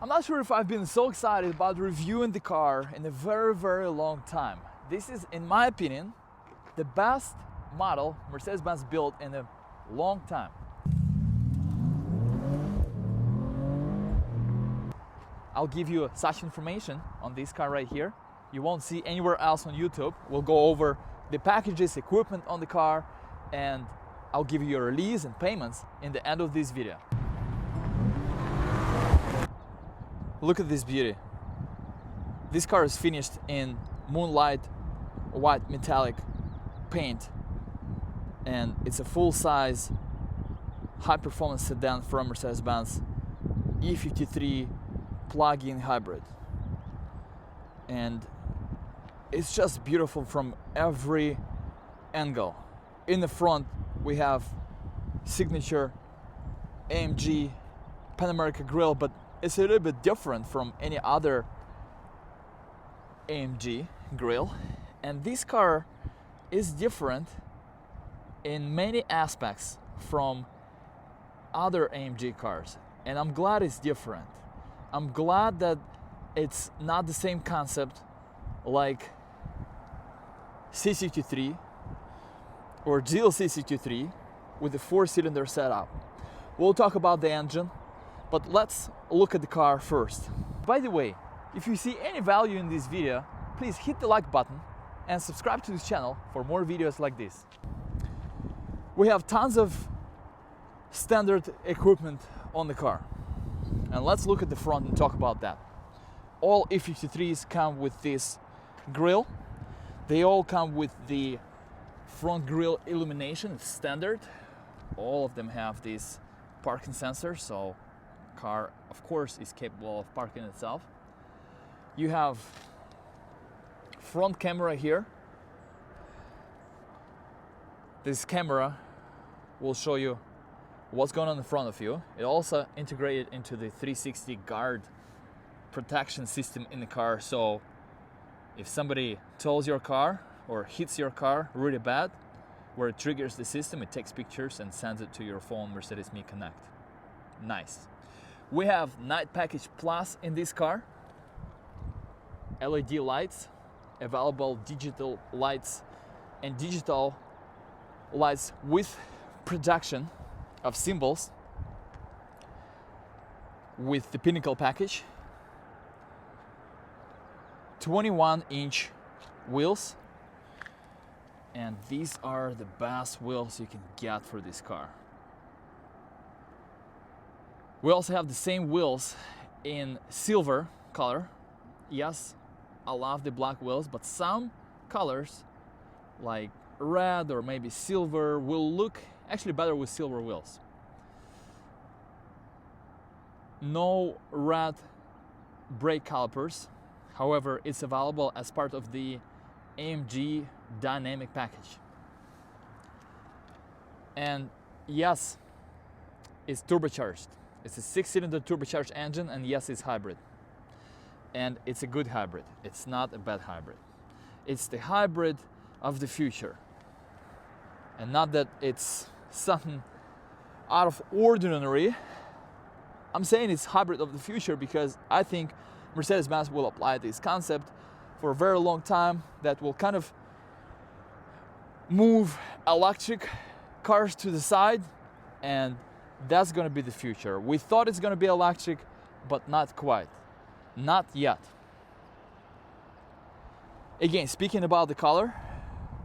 I'm not sure if I've been so excited about reviewing the car in a very long time. This is, in my opinion, the best model Mercedes-Benz built in a long time. I'll give you such information on this car right here. You won't see anywhere else on YouTube. We'll go over the packages, equipment on the car, and I'll give you a release and payments in the end of this video. Look at this beauty. This car is finished in moonlight white metallic paint, and it's a full-size high-performance sedan from Mercedes-Benz E53 plug-in hybrid, and it's just beautiful from every angle. In the front we have signature AMG Pan America grille, but it's a little bit different from any other AMG grille, and this car is different in many aspects from other AMG cars, and I'm glad it's different. I'm glad that it's not the same concept like C63 or GLC 63 with a 4-cylinder setup. We'll talk about the engine, but let's look at the car first. By the way, if you see any value in this video, please hit the like button and subscribe to this channel for more videos like this. We have tons of standard equipment on the car, and let's look at the front and talk about that. All E53s come with this grille. They all come with the front grille illumination. It's standard. All of them have this parking sensor, so car of course is capable of parking itself. You have front camera here. This camera will show you what's going on in front of you. It also integrated into the 360 guard protection system in the car, so if somebody tolls your car or hits your car really bad, where it triggers the system, it takes pictures and sends it to your phone, Mercedes-Me Connect. Nice. We have Night Package Plus in this car. LED lights, available digital lights, and digital lights with projection of symbols with the Pinnacle package. 21-inch wheels, and these are the best wheels you can get for this car. We also have the same wheels in silver color. Yes, I love the black wheels, but some colors like red or maybe silver will look actually better with silver wheels. No red brake calipers. However, it's available as part of the AMG dynamic package. And yes, it's turbocharged. It's a 6-cylinder turbocharged engine, and yes, it's hybrid. And it's a good hybrid. It's not a bad hybrid. It's the hybrid of the future. And not that it's something out of ordinary. I'm saying it's hybrid of the future because I think Mercedes-Benz will apply this concept for a very long time, that will kind of move electric cars to the side, and that's going to be the future. We thought it's going to be electric, but not quite. Not yet. Again, speaking about the color,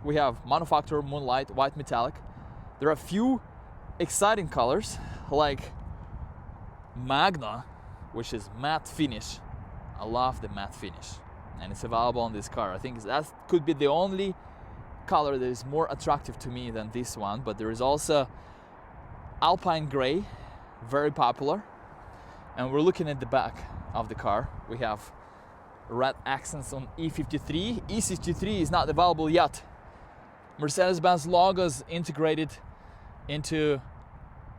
we have manufacturer moonlight white metallic. There are a few exciting colors like Magna, which is matte finish. I love the matte finish, and it's available on this car. I think that could be the only color that is more attractive to me than this one, but there is also Alpine Gray, very popular. And we're looking at the back of the car. We have red accents on E53. E63 is not available yet. Mercedes-Benz logos integrated into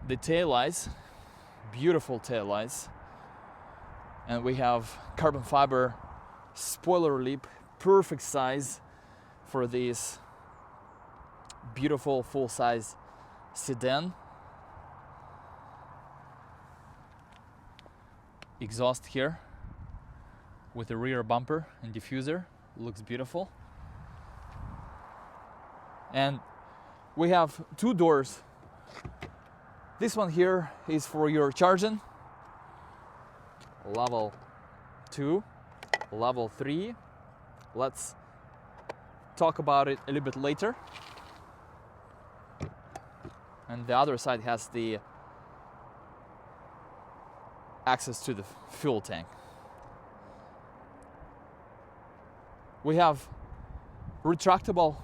the taillights, beautiful taillights. And we have carbon fiber spoiler lip, perfect size for this beautiful full-size sedan. exhaust here with a rear bumper and diffuser. Looks beautiful. And we have two doors. This one here is for your charging. Level 2, level 3. Let's talk about it a little bit later. And the other side has the access to the fuel tank. We have retractable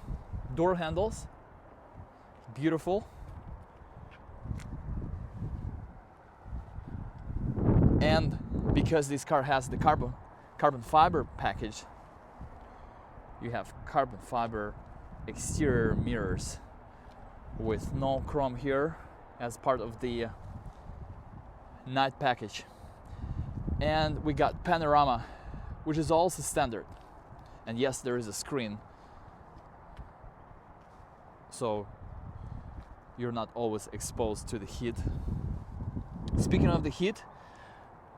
door handles. Beautiful. And because this car has the carbon fiber package, you have carbon fiber exterior mirrors with no chrome here as part of the night package. And we got panorama, which is also standard. And yes, there is a screen, so you're not always exposed to the heat. Speaking of the heat,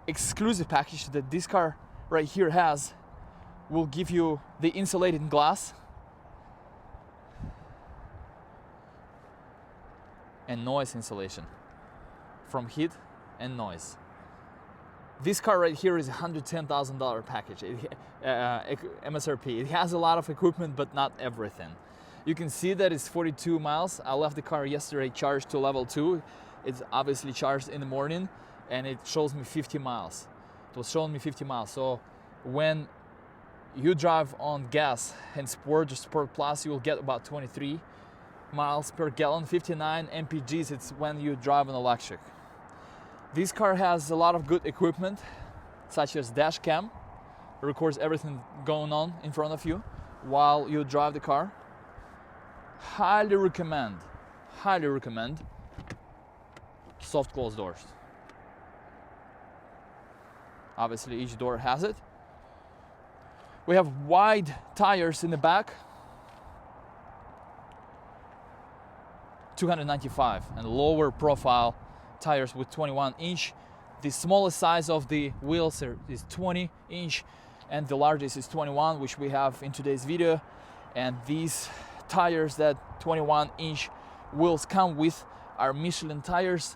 exclusive package that this car right here has will give you the insulated glass and noise insulation from heat and noise. This car right here is a $110,000 package, MSRP. It has a lot of equipment, but not everything. You can see that it's 42 miles. I left the car yesterday charged to level 2. It's obviously charged in the morning, and it shows me 50 miles. It was showing me 50 miles. So when you drive on gas and Sport or Sport Plus, you will get about 23 miles per gallon. 59 mpgs, it's when you drive an electric. This car has a lot of good equipment, such as dash cam. It records everything going on in front of you while you drive the car. Highly recommend soft close doors. Obviously each door has it. We have wide tires in the back, 295, and lower profile tires with 21-inch. The smallest size of the wheels is 20-inch, and the largest is 21, which we have in today's video. And these tires that 21-inch wheels come with are Michelin tires,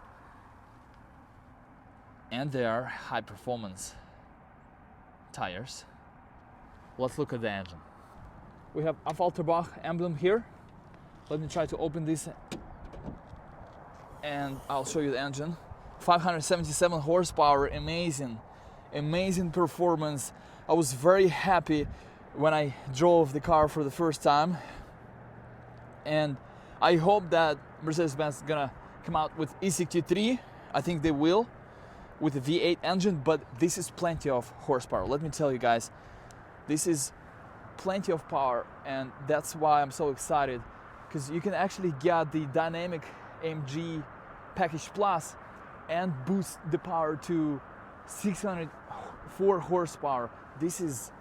and they are high performance tires. Let's look at the engine. We have a Affalterbach emblem here. Let me try to open this and I'll show you the engine. 577 horsepower, amazing performance. I was very happy when I drove the car for the first time, and I hope that Mercedes-Benz is gonna come out with E63. I think they will, with a V8 engine, but this is plenty of horsepower. Let me tell you guys, this is plenty of power, and that's why I'm so excited, because you can actually get the dynamic AMG package plus and boost the power to 604 horsepower. This is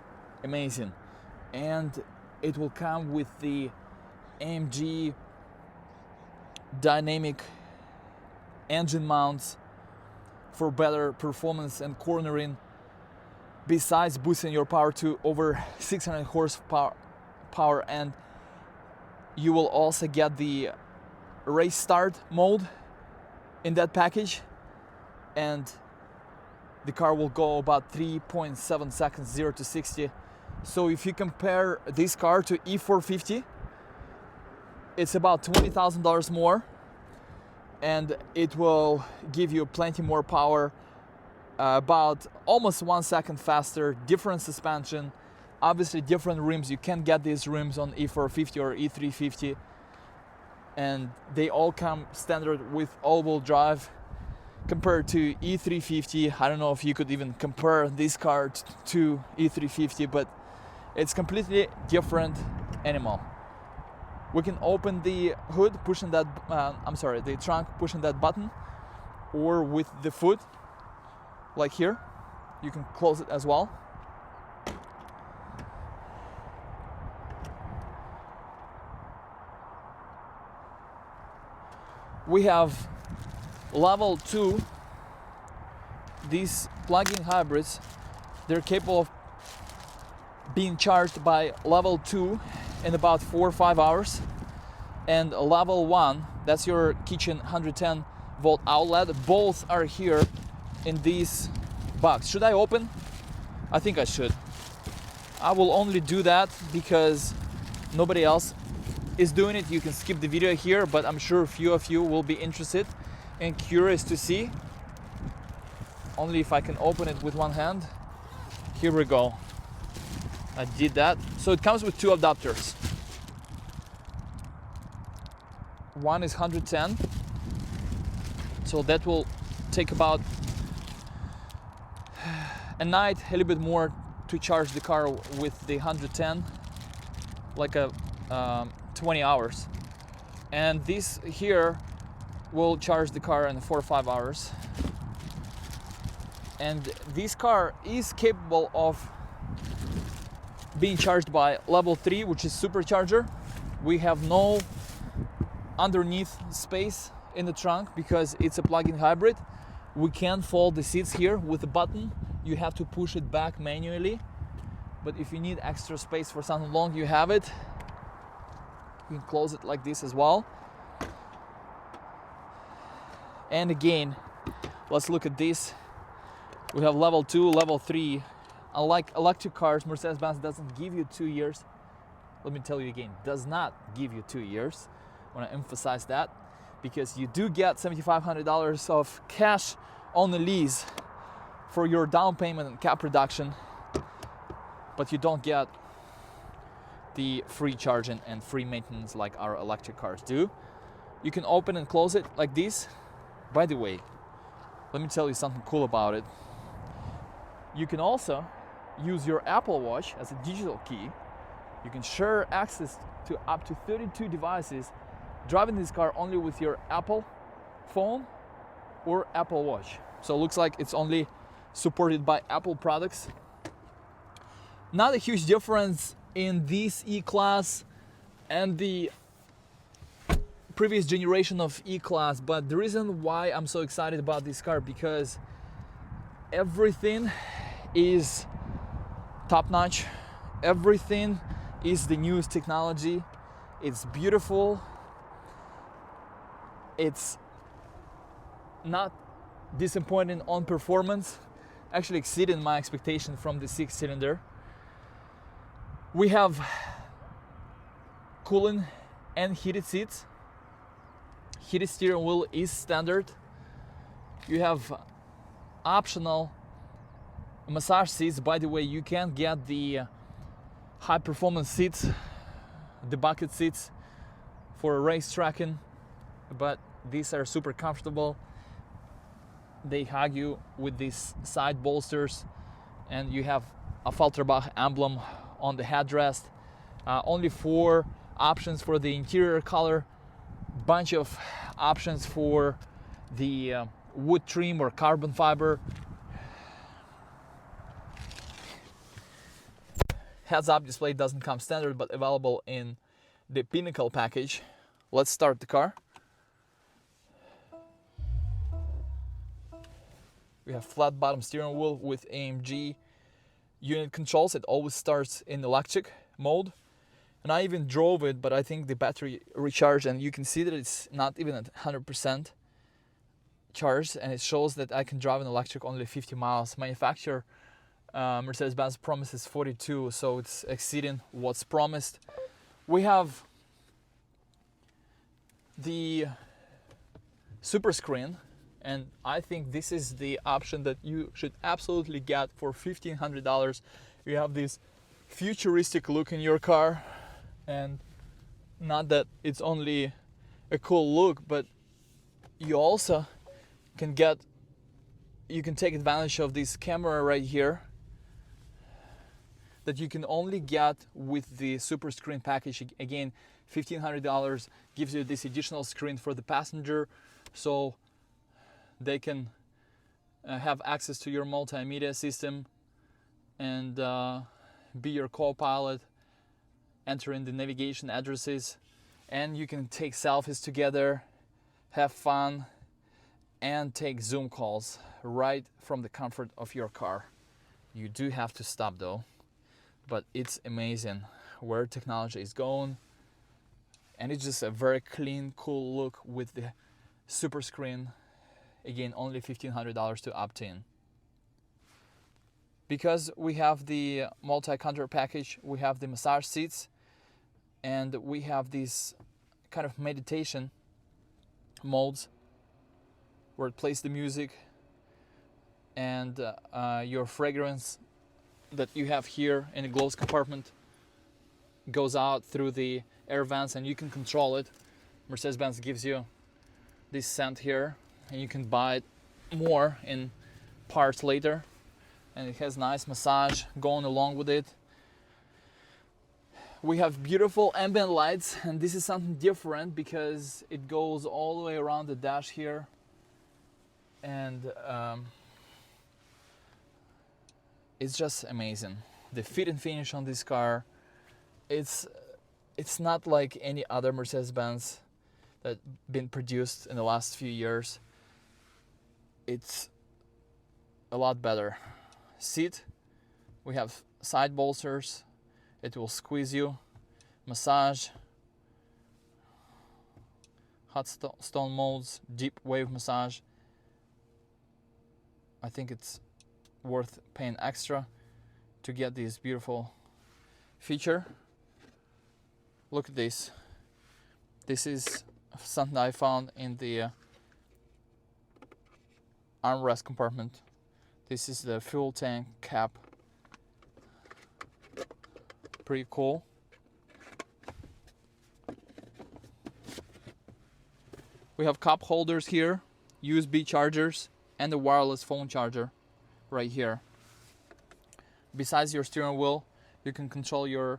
amazing, and it will come with the AMG dynamic engine mounts for better performance and cornering, besides boosting your power to over 600 horsepower. And you will also get the race start mode in that package, and the car will go about 3.7 seconds 0 to 60. So if you compare this car to E450, it's about $20,000 more, and it will give you plenty more power, about almost 1 second faster, different suspension, obviously different rims. You can't get these rims on E450 or E350, and they all come standard with all-wheel drive compared to E350. I don't know if you could even compare this car to E350, but it's completely different animal. We can open the hood pushing that, the trunk pushing that button, or with the foot, like here. You can close it as well. We have level 2 these plug-in hybrids, they're capable of being charged by level 2 in about 4 or 5 hours, and level 1, that's your kitchen 110 volt outlet. Both are here in this box. Should I open? I think I should. I will only do that because nobody else is doing it. You can skip the video here, but I'm sure a few of you will be interested and curious to see. Only if I can open it with one hand. Here we go. I did that. So it comes with 2 adapters. One is 110, so that will take about a night, a little bit more to charge the car with the 110, like a 20 hours. And this here will charge the car in 4 or 5 hours. And this car is capable of being charged by level 3, which is supercharger. We have no underneath space in the trunk because it's a plug-in hybrid. We can fold the seats here with a button. You have to push it back manually, but if you need extra space for something long, you have it. You can close it like this as well. And again, let's look at this. We have level 2, level 3. Unlike electric cars, Mercedes-Benz doesn't give you 2 years. Let me tell you again, does not give you 2 years. I want to emphasize that, because you do get $7,500 of cash on the lease for your down payment and cap reduction, but you don't get the free charging and free maintenance like our electric cars do. You can open and close it like this. By the way, let me tell you something cool about it. You can also use your Apple Watch as a digital key. You can share access to up to 32 devices driving this car only with your Apple phone or Apple Watch. So it looks like it's only supported by Apple products. Not a huge difference in this E-Class and the previous generation of E-Class, but the reason why I'm so excited about this car, because everything is top-notch. Everything is the newest technology. It's beautiful. It's not disappointing on performance, actually exceeding my expectation from the 6-cylinder. We have cooling and heated seats. Heated steering wheel is standard. You have optional massage seats. By the way, you can get the high performance seats, the bucket seats for race tracking, but these are super comfortable. They hug you with these side bolsters, and you have a Falterbach emblem on the headrest. Only 4 options for the interior color, bunch of options for the wood trim or carbon fiber. Heads-up display doesn't come standard, but available in the Pinnacle package. Let's start the car. We have flat bottom steering wheel with AMG unit controls. It always starts in electric mode. And I even drove it, but I think the battery recharged, and you can see that it's not even at 100% charged, and it shows that I can drive an electric only 50 miles. Manufacturer Mercedes-Benz promises 42, so it's exceeding what's promised. We have the super screen, and I think this is the option that you should absolutely get for $1,500. You have this futuristic look in your car, and not that it's only a cool look, but you also can take advantage of this camera right here that you can only get with the super screen package. Again, $1,500 gives you this additional screen for the passenger, so they can have access to your multimedia system and be your co-pilot, enter in the navigation addresses, and you can take selfies together, have fun, and take Zoom calls right from the comfort of your car. You do have to stop though, but it's amazing where technology is going, and it's just a very clean, cool look with the super screen. Again, only $1,500 to opt in. Because we have the multi-contour package, we have the massage seats, and we have these kind of meditation modes where it plays the music, and your fragrance that you have here in the gloves compartment goes out through the air vents, and you can control it. Mercedes-Benz gives you this scent here, and you can buy it more in parts later, and it has nice massage going along with it. We have beautiful ambient lights, and this is something different because it goes all the way around the dash here, and it's just amazing. The fit and finish on this car, it's not like any other Mercedes-Benz that been produced in the last few years. It's a lot better. Seat, we have side bolsters, it will squeeze you, massage, hot stone modes, deep wave massage. I think it's worth paying extra to get this beautiful feature. Look at this. This is something I found in the armrest compartment. This is the fuel tank cap. Pretty cool. We have cup holders here, USB chargers, and the wireless phone charger right here. Besides your steering wheel, you can control your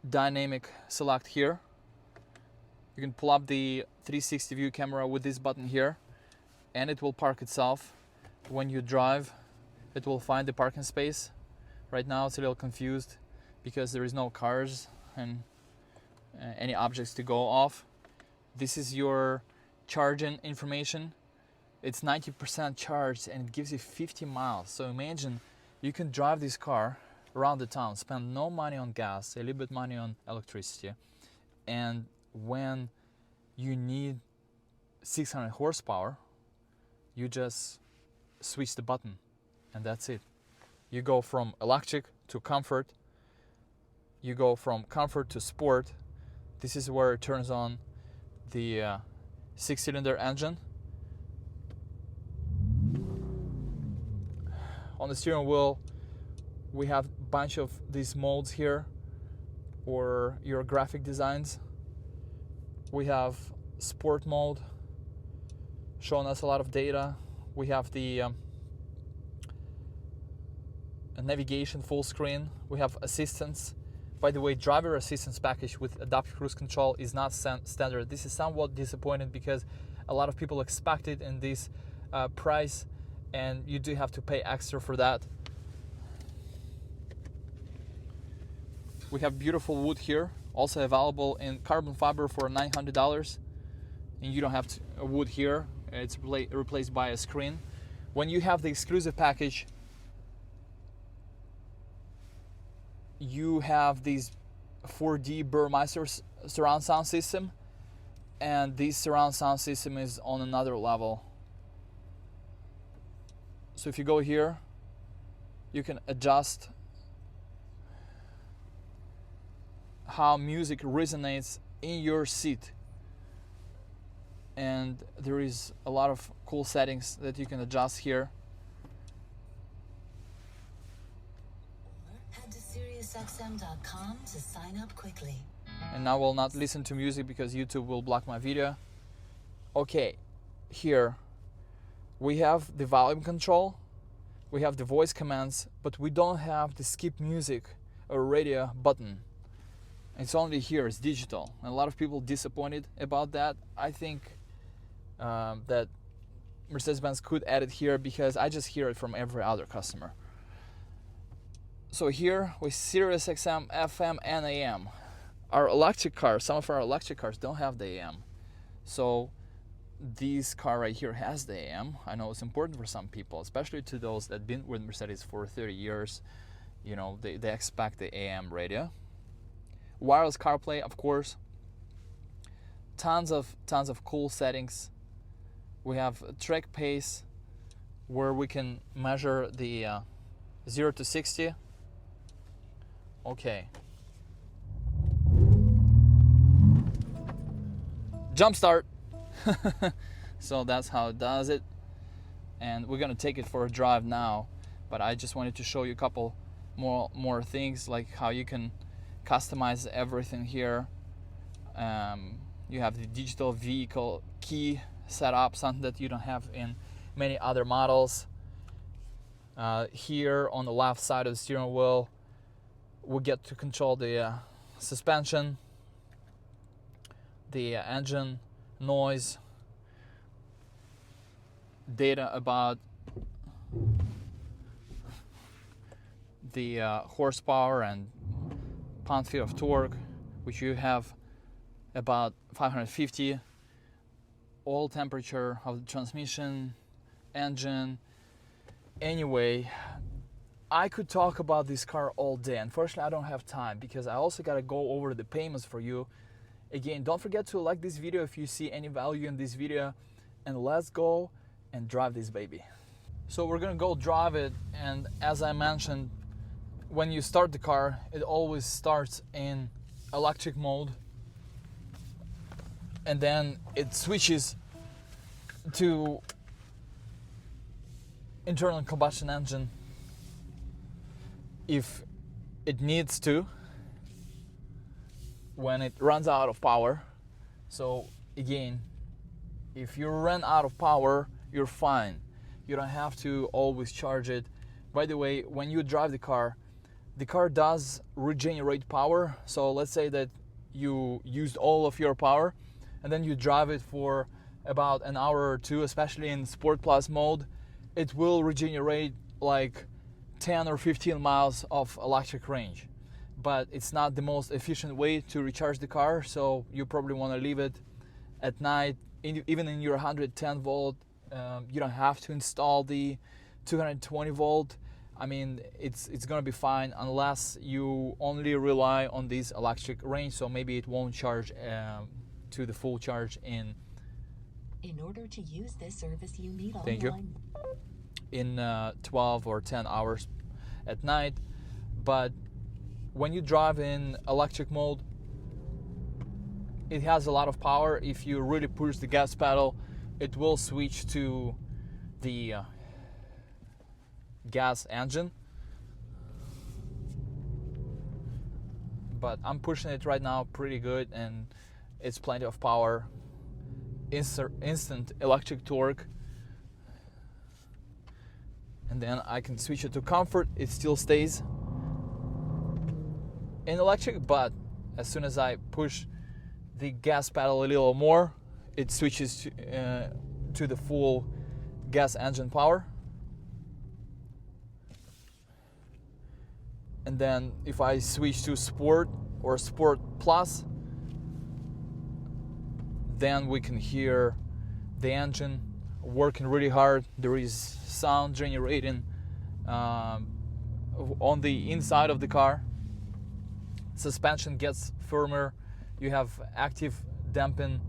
dynamic select here. You can pull up the 360 view camera with this button here, and it will park itself. When you drive, it will find the parking space. Right now it's a little confused because there is no cars and any objects to go off. This is your charging information. It's 90% charged and it gives you 50 miles. So imagine you can drive this car around the town, spend no money on gas, a little bit money on electricity, and when you need 600 horsepower, you just switch the button and that's it. You go from electric to comfort, you go from comfort to sport. This is where it turns on the 6-cylinder engine. On the steering wheel, we have a bunch of these modes here, or your graphic designs. We have sport mode, showing us a lot of data. We have the navigation full screen. We have assistance. By the way, driver assistance package with adaptive cruise control is not standard. This is somewhat disappointing because a lot of people expect it in this price, and you do have to pay extra for that. We have beautiful wood here, also available in carbon fiber for $900, and you don't have wood here. It's replaced by a screen. When you have the exclusive package, you have these 4D Burmeister surround sound system, and this surround sound system is on another level. So if you go here, you can adjust how music resonates in your seat, and there is a lot of cool settings that you can adjust here. Head to SiriusXM.com to sign up quickly. And now I will not listen to music because YouTube will block my video. Okay, here we have the volume control, we have the voice commands, but we don't have the skip music or radio button. It's only here, it's digital. And a lot of people disappointed about that. I think that Mercedes-Benz could add it here because I just hear it from every other customer. So here with Sirius XM, FM, and AM. Our electric cars, some of our electric cars don't have the AM. So this car right here has the AM. I know it's important for some people, especially to those that been with Mercedes for 30 years. You know, they expect the AM radio. Wireless CarPlay, of course. Tons of cool settings. We have track pace, where we can measure the 0 to 60. Okay. Jump start. So that's how it does it, and we're gonna take it for a drive now. But I just wanted to show you a couple more things, like how you can customize everything here. You have the digital vehicle key setup, something that you don't have in many other models. Here on the left side of the steering wheel, we get to control the suspension, the engine noise, data about the horsepower and pound-feet of torque, which you have about 550, oil temperature of the transmission, engine. Anyway, I could talk about this car all day. Unfortunately, I don't have time because I also got to go over the payments for you. Again, don't forget to like this video if you see any value in this video, and let's go and drive this baby. So we're gonna go drive it, and as I mentioned, when you start the car, it always starts in electric mode, and then it switches to internal combustion engine if it needs to, when it runs out of power. So again, if you run out of power, you're fine. You don't have to always charge it. By the way, when you drive the car does regenerate power. So let's say that you used all of your power and then you drive it for about an hour or two, especially in Sport Plus mode, it will regenerate like 10 or 15 miles of electric range. But it's not the most efficient way to recharge the car, so you probably want to leave it at night. Even in your 110 volt, you don't have to install the 220 volt. I mean, it's gonna be fine unless you only rely on this electric range, so maybe it won't charge to the full charge in order to use this service, you need online. Thank you. In 12 or 10 hours at night. But when you drive in electric mode, it has a lot of power. If you really push the gas pedal, it will switch to the gas engine. But I'm pushing it right now pretty good, and it's plenty of power. Instant electric torque. And then I can switch it to comfort. It still stays in electric, but as soon as I push the gas pedal a little more, it switches to the full gas engine power. And then if I switch to Sport or Sport Plus, then we can hear the engine working really hard. There is sound generating on the inside of the car. Suspension gets firmer. You have active damping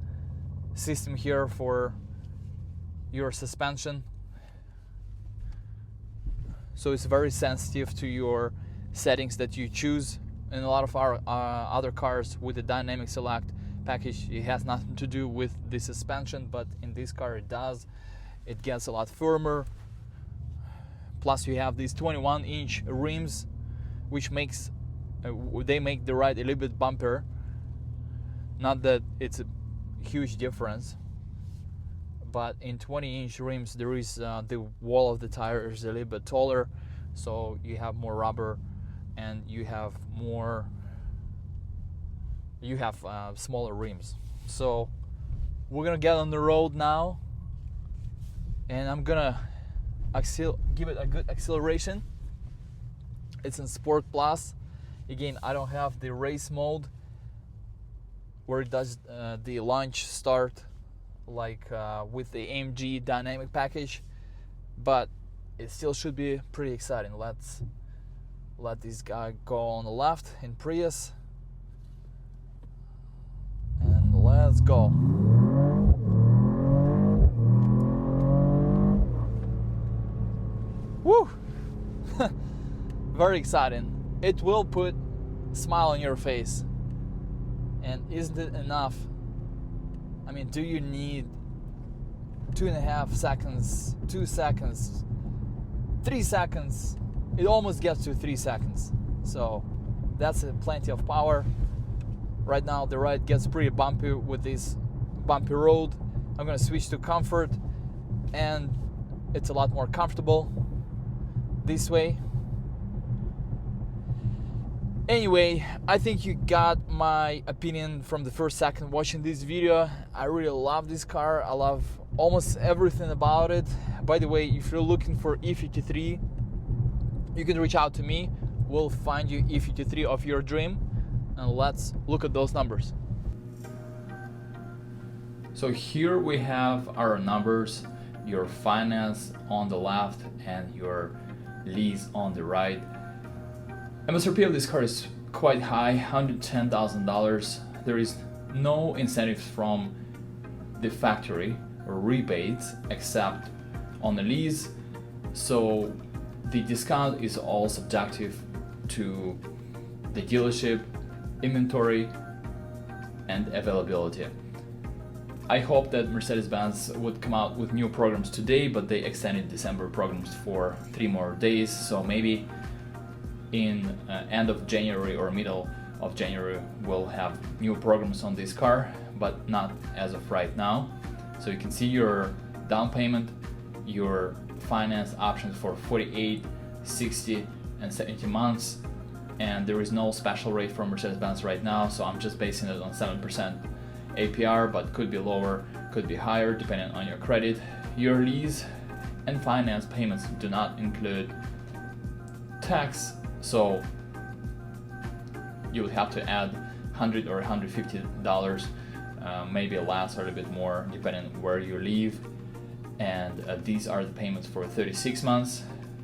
system here for your suspension, so it's very sensitive to your settings that you choose. In a lot of our other cars with the dynamic select package, it has nothing to do with the suspension, but in this car it does. It gets a lot firmer. Plus you have these 21-inch rims, which makes they make the ride a little bit bumpier. Not that it's a huge difference, but in 20-inch rims there is the wall of the tire is a little bit taller, so you have more rubber and you have smaller rims. So we're gonna get on the road now, and I'm gonna give it a good acceleration. It's in Sport Plus. Again, I don't have the race mode where it does the launch start like with the AMG dynamic package, but it still should be pretty exciting. Let's let this guy go on the left in Prius, and let's go. Woo! Very exciting. It will put a smile on your face. And isn't it enough? I mean, do you need 2.5 seconds, 2 seconds, 3 seconds? It almost gets to 3 seconds. So that's plenty of power. Right now the ride gets pretty bumpy with this bumpy road. I'm gonna switch to comfort, and it's a lot more comfortable this way. Anyway, I think you got my opinion from the first second watching this video. I really love this car. I love almost everything about it. By the way, if you're looking for E53, you can reach out to me. We'll find you E53 of your dream, and let's look at those numbers. So here we have our numbers, your finance on the left and your lease on the right. MSRP of this car is quite high, $110,000. There is no incentives from the factory or rebates except on the lease, so the discount is all subjective to the dealership, inventory, and availability. I hope that Mercedes-Benz would come out with new programs today, but they extended December programs for 3 more days, so maybe in end of January or middle of January we'll have new programs on this car, but not as of right now. So you can see your down payment, your finance options for 48, 60 and 70 months, and there is no special rate from Mercedes-Benz right now, so I'm just basing it on 7% APR, but could be lower, could be higher depending on your credit. Your lease and finance payments do not include tax, so you would have to add $100 or $150, maybe less or a little bit more depending on where you live. And these are the payments for 36 months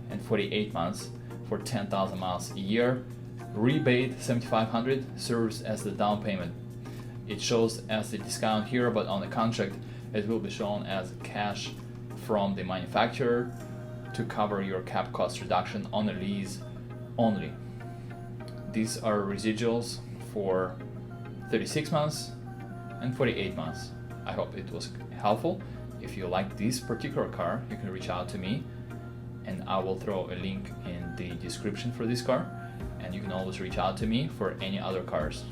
and 48 months for 10,000 miles a year. Rebate $7,500 serves as the down payment. It shows as the discount here, but on the contract it will be shown as cash from the manufacturer to cover your cap cost reduction on the lease only. These are residuals for 36 months and 48 months. I hope it was helpful. If you like this particular car, you can reach out to me, and I will throw a link in the description for this car, and you can always reach out to me for any other cars.